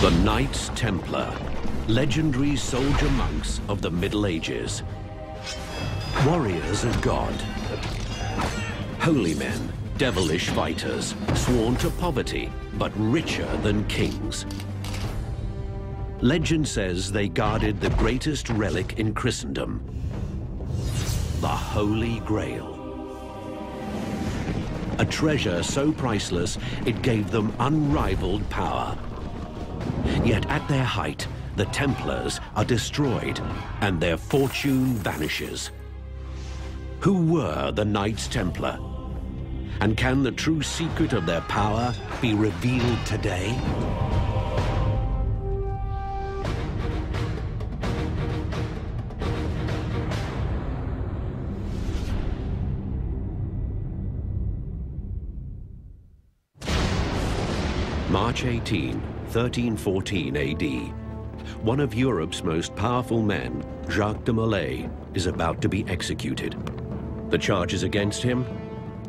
The Knights Templar, legendary soldier monks of the Middle Ages. Warriors of God. Holy men, devilish fighters, sworn to poverty, but richer than kings. Legend says they guarded the greatest relic in Christendom, the Holy Grail. A treasure so priceless, it gave them unrivaled power. Yet at their height, the Templars are destroyed and their fortune vanishes. Who were the Knights Templar? And can the true secret of their power be revealed today? March 18, 1314 AD. One of Europe's most powerful men, Jacques de Molay, is about to be executed. The charges against him?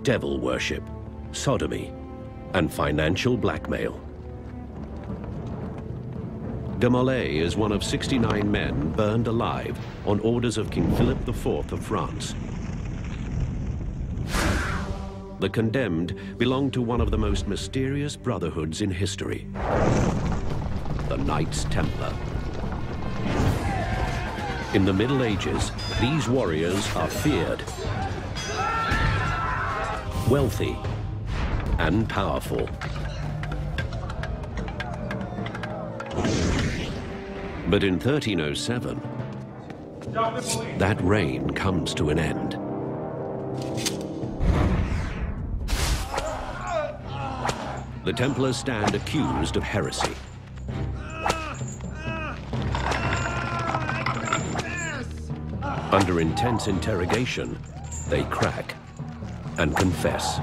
Devil worship, sodomy, and financial blackmail. De Molay is one of 69 men burned alive on orders of King Philip IV of France. The condemned belonged to one of the most mysterious brotherhoods in history, the Knights Templar. In the Middle Ages, these warriors are feared, wealthy, and powerful. But in 1307, that reign comes to an end. The Templars stand accused of heresy. Under intense interrogation, they crack and confess.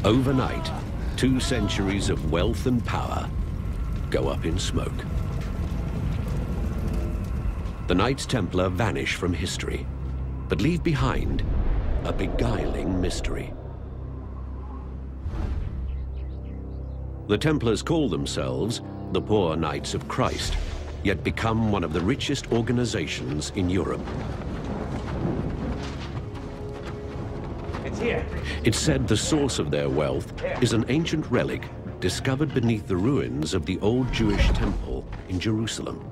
Overnight, 2 centuries of wealth and power go up in smoke. The Knights Templar vanish from history, but leave behind a beguiling mystery. The Templars call themselves the Poor Knights of Christ, yet become one of the richest organizations in Europe. It's here. It's said the source of their wealth is an ancient relic discovered beneath the ruins of the old Jewish temple in Jerusalem.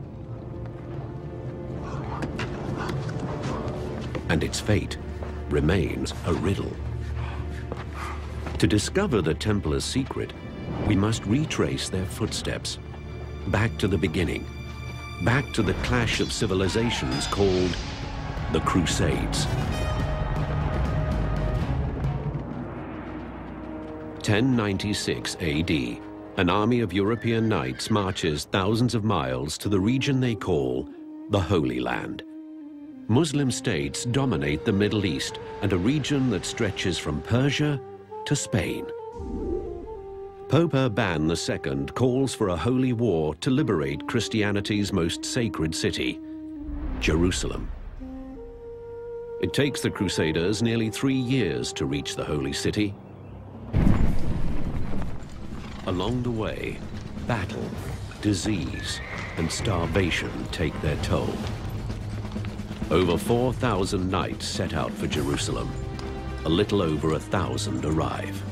And its fate remains a riddle. To discover the Templars' secret, we must retrace their footsteps, back to the beginning, back to the clash of civilizations called the Crusades. 1096 AD, an army of European knights marches thousands of miles to the region they call the Holy Land. Muslim states dominate the Middle East and a region that stretches from Persia to Spain. Pope Urban II calls for a holy war to liberate Christianity's most sacred city, Jerusalem. It takes the Crusaders nearly 3 years to reach the holy city. Along the way, battle, disease, and starvation take their toll. Over 4,000 knights set out for Jerusalem. A little over 1,000 arrive.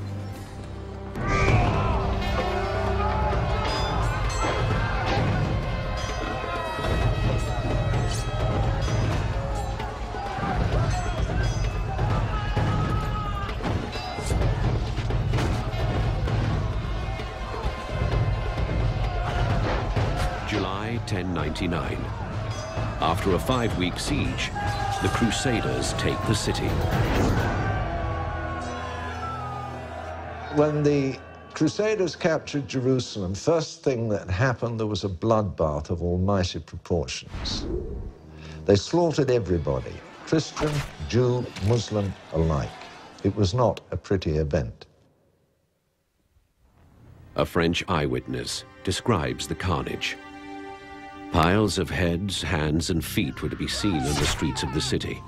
July 1099. After a 5-week siege, the Crusaders take the city. When the Crusaders captured Jerusalem, first thing that happened, there was a bloodbath of almighty proportions. They slaughtered everybody, Christian, Jew, Muslim alike. It was not a pretty event. A French eyewitness describes the carnage. Piles of heads, hands, and feet were to be seen in the streets of the city.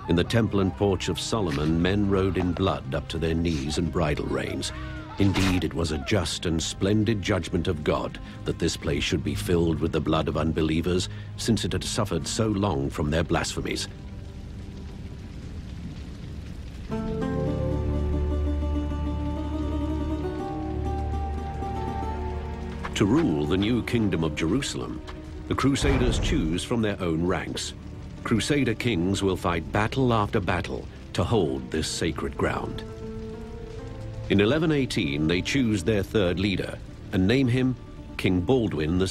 In the temple and porch of Solomon, men rode in blood up to their knees and bridle reins. Indeed, it was a just and splendid judgment of God that this place should be filled with the blood of unbelievers, since it had suffered so long from their blasphemies. To rule the new kingdom of Jerusalem, the Crusaders choose from their own ranks. Crusader kings will fight battle after battle to hold this sacred ground. In 1118, they choose their third leader and name him King Baldwin II.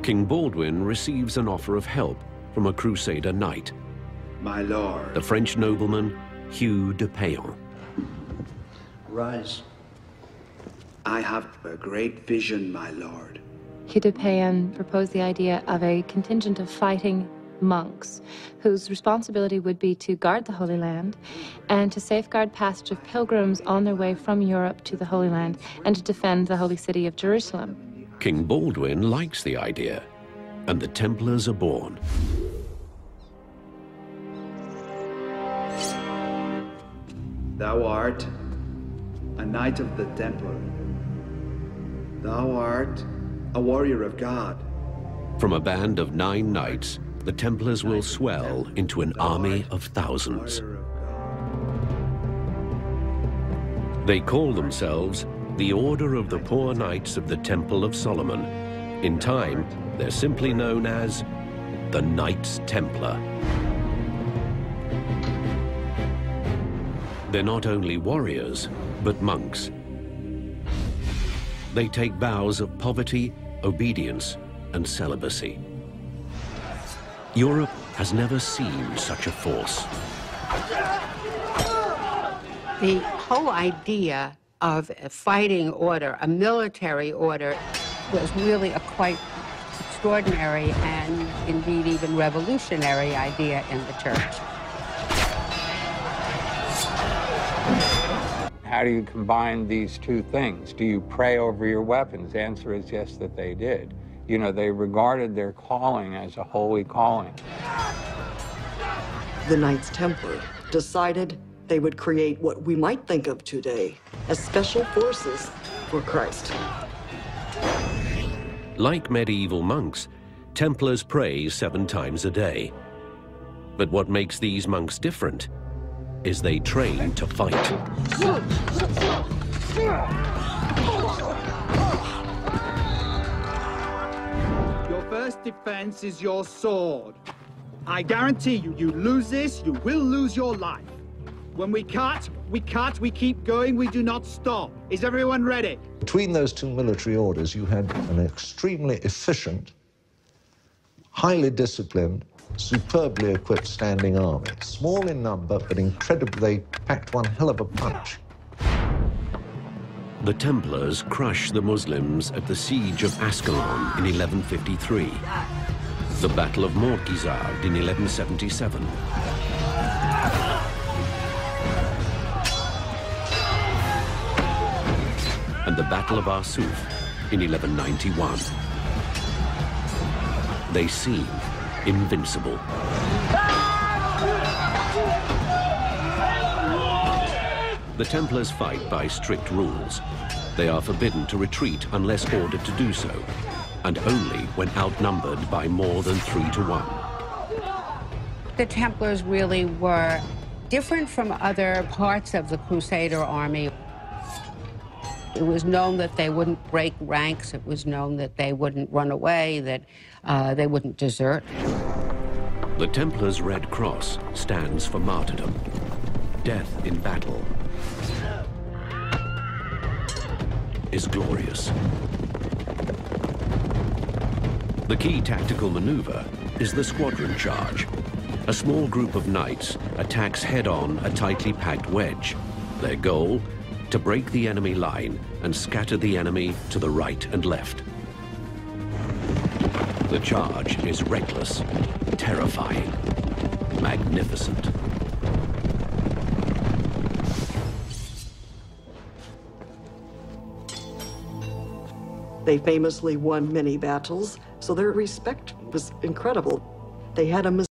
King Baldwin receives an offer of help from a Crusader knight, my lord, the French nobleman Hugh de Payan. Rise. I have a great vision, my lord. Hugh de Payan proposed the idea of a contingent of fighting monks whose responsibility would be to guard the Holy Land and to safeguard passage of pilgrims on their way from Europe to the Holy Land and to defend the holy city of Jerusalem. King Baldwin likes the idea, and the Templars are born. Thou art a knight of the Templar. Thou art a warrior of God. From a band of 9 knights, the Templars will swell into an army of thousands. They call themselves the Order of the Poor Knights of the Temple of Solomon. In time, they're simply known as the Knights Templar. They're not only warriors, but monks. They take vows of poverty, obedience, and celibacy. Europe has never seen such a force. The whole idea of a fighting order, a military order, was really a quite extraordinary and indeed even revolutionary idea in the church. How do you combine these two things? Do you pray over your weapons? The answer is yes, that they did. You know, they regarded their calling as a holy calling. The Knights Templar decided they would create what we might think of today as special forces for Christ. Like medieval monks, Templars pray 7 times a day. But what makes these monks different is they train to fight. Your first defense is your sword. I guarantee you, you lose this, you will lose your life. When we cut, we keep going, we do not stop. Is everyone ready? Between those two military orders, you had an extremely efficient, highly disciplined, superbly equipped standing army. Small in number, but incredibly, they packed one hell of a punch. The Templars crush the Muslims at the siege of Ascalon in 1153, the Battle of Mortgizard in 1177, and the Battle of Arsuf in 1191. They seem invincible. The Templars fight by strict rules. They are forbidden to retreat unless ordered to do so, and only when outnumbered by more than 3 to 1. The Templars really were different from other parts of the Crusader army. It was known that they wouldn't break ranks. It was known that they wouldn't run away, that they wouldn't desert. The Templars' Red Cross stands for martyrdom, death in battle is glorious. The key tactical maneuver is the squadron charge. A small group of knights attacks head-on a tightly packed wedge. Their goal? To break the enemy line and scatter the enemy to the right and left. The charge is reckless, terrifying, magnificent. They famously won many battles, So their respect was incredible. They had a